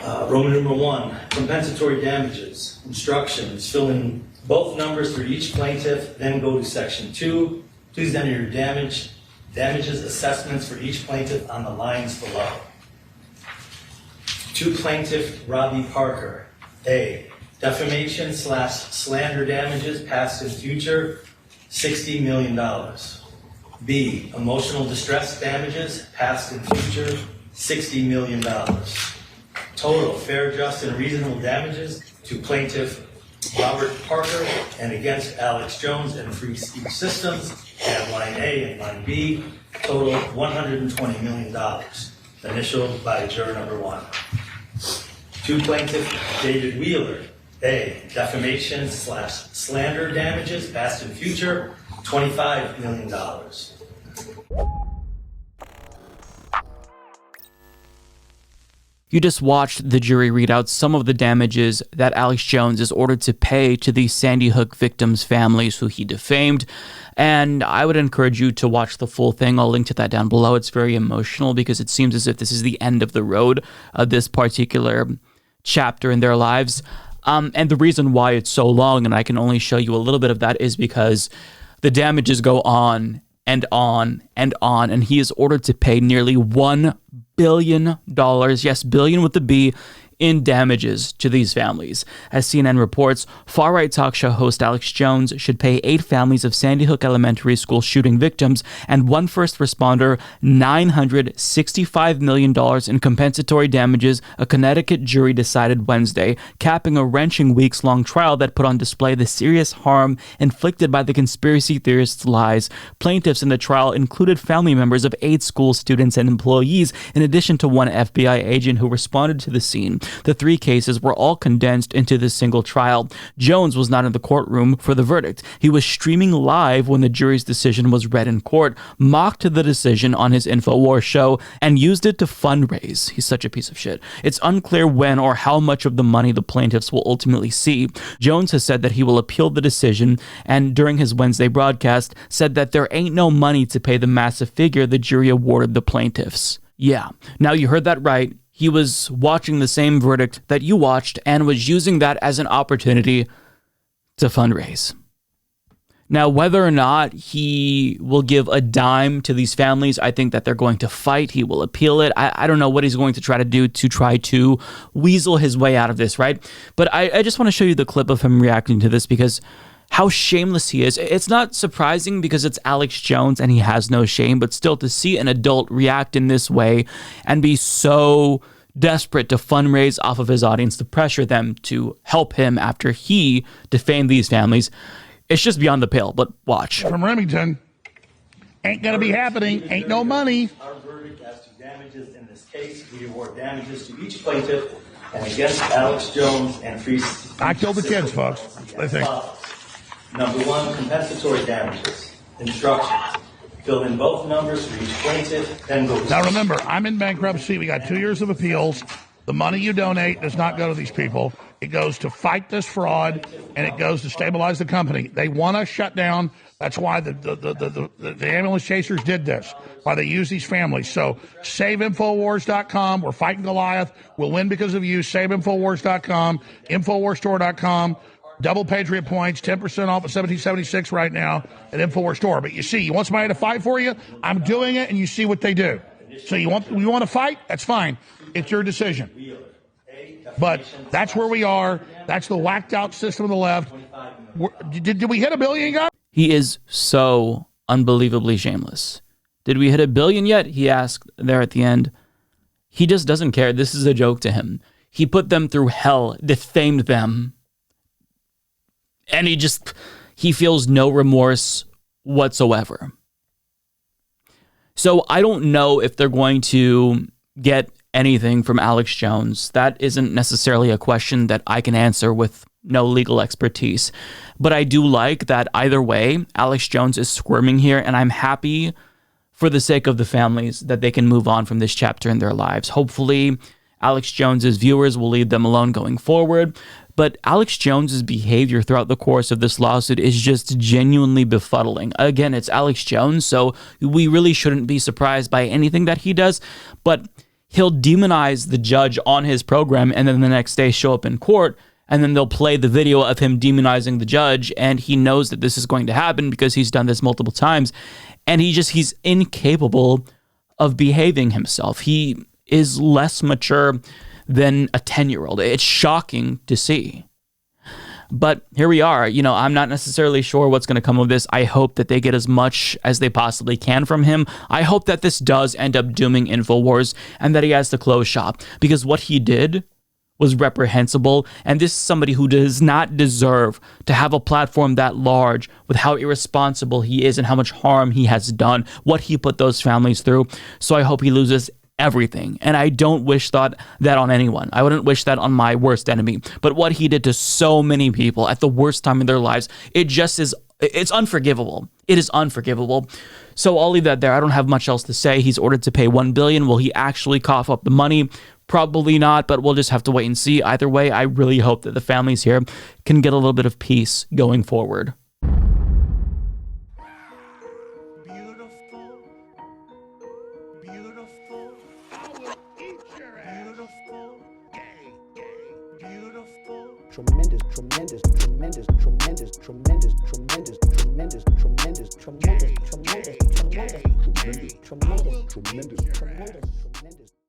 Roman numeral 1, compensatory damages, instructions, fill in both numbers for each plaintiff, then go to section 2. Please enter your damages assessments for each plaintiff on the lines below. To plaintiff Robbie Parker, A, defamation / slander damages past and future, $60 million. B, emotional distress damages past and future, $60 million. Total fair, just, and reasonable damages to plaintiff Robert Parker and against Alex Jones and Free Speech Systems at line A and line B, total $120 million, initialed by juror number 1. To plaintiff David Wheeler, A, defamation / slander damages past and future, $25 million. You just watched the jury read out some of the damages that Alex Jones is ordered to pay to the Sandy Hook victims' families who he defamed. And I would encourage you to watch the full thing. I'll link to that down below. It's very emotional because it seems as if this is the end of the road of this particular chapter in their lives. And the reason why it's so long, and I can only show you a little bit of that, is because the damages go on and on and on, and he is ordered to pay nearly $1 billion, yes, billion with the B, in damages to these families. As CNN reports, far-right talk show host Alex Jones should pay 8 families of Sandy Hook Elementary School shooting victims and 1 first responder $965 million in compensatory damages, a Connecticut jury decided Wednesday, capping a wrenching weeks-long trial that put on display the serious harm inflicted by the conspiracy theorists' lies. Plaintiffs in the trial included family members of 8 school students and employees, in addition to 1 FBI agent who responded to the scene. The 3 cases were all condensed into this single trial. Jones was not in the courtroom for the verdict. He was streaming live when the jury's decision was read in court, mocked the decision on his Infowars show, and used it to fundraise. He's such a piece of shit. It's unclear when or how much of the money the plaintiffs will ultimately see. Jones has said that he will appeal the decision, and during his Wednesday broadcast, said that there ain't no money to pay the massive figure the jury awarded the plaintiffs. Yeah, now you heard that right. He was watching the same verdict that you watched and was using that as an opportunity to fundraise. Now, whether or not he will give a dime to these families, I think that they're going to fight. He will appeal it. I don't know what he's going to try to do to try to weasel his way out of this, right? But I just want to show you the clip of him reacting to this because how shameless he is. It's not surprising because it's Alex Jones and he has no shame, but still to see an adult react in this way and be so desperate to fundraise off of his audience to pressure them to help him after he defamed these families, it's just beyond the pale, but watch. From Remington, ain't gonna be happening, ain't no money. Our verdict as to damages in this case, we award damages to each plaintiff and against Alex Jones and Free Speech. I killed the kids, folks. I think. Number 1, compensatory damages. Instructions. Fill in both numbers for each plaintiff, then go to... Now remember, I'm in bankruptcy. We got 2 years of appeals. The money you donate does not go to these people. It goes to fight this fraud, and it goes to stabilize the company. They want to shut down. That's why the ambulance chasers did this, why they use these families. So saveinfowars.com. We're fighting Goliath. We'll win because of you. Saveinfowars.com, infowarsstore.com. Double Patriot points, 10% off at $17.76 right now at Infowars Store. But you see, you want somebody to fight for you? I'm doing it, and you see what they do. So you want to fight? That's fine. It's your decision. But that's where we are. That's the whacked out system of the left. Did we hit $1 billion, guys? He is so unbelievably shameless. Did we hit $1 billion yet? He asked there at the end. He just doesn't care. This is a joke to him. He put them through hell, defamed them. And he feels no remorse whatsoever. So I don't know if they're going to get anything from Alex Jones. That isn't necessarily a question that I can answer with no legal expertise. But I do like that either way, Alex Jones is squirming here, and I'm happy for the sake of the families that they can move on from this chapter in their lives. Hopefully, Alex Jones's viewers will leave them alone going forward. But Alex Jones's behavior throughout the course of this lawsuit is just genuinely befuddling. Again, it's Alex Jones, so we really shouldn't be surprised by anything that he does. But he'll demonize the judge on his program and then the next day show up in court, and then they'll play the video of him demonizing the judge, and he knows that this is going to happen because he's done this multiple times, and he's incapable of behaving himself. He is less mature than a 10-year-old. It's shocking to see. But here we are. I'm not necessarily sure what's going to come of this. I hope that they get as much as they possibly can from him. I hope that this does end up dooming Infowars and that he has to close shop, because what he did was reprehensible, and this is somebody who does not deserve to have a platform that large with how irresponsible he is and how much harm he has done, what he put those families through. So I hope he loses everything, and I don't wish that on anyone. I wouldn't wish that on my worst enemy, but what he did to so many people at the worst time in their lives, it's unforgivable. It is unforgivable. So I'll leave that there. I don't have much else to say. He's ordered to pay $1 billion. Will he actually cough up the money? Probably not, but we'll just have to wait and see. Either way, I really hope that the families here can get a little bit of peace going forward. Beautiful, beautiful, I will eat your ass. Beautiful, gay, beautiful. Tremendous, tremendous, tremendous, tremendous, tremendous, tremendous, tremendous, tremendous, tremendous, tremendous, tremendous, tremendous, tremendous, tremendous, tremendous.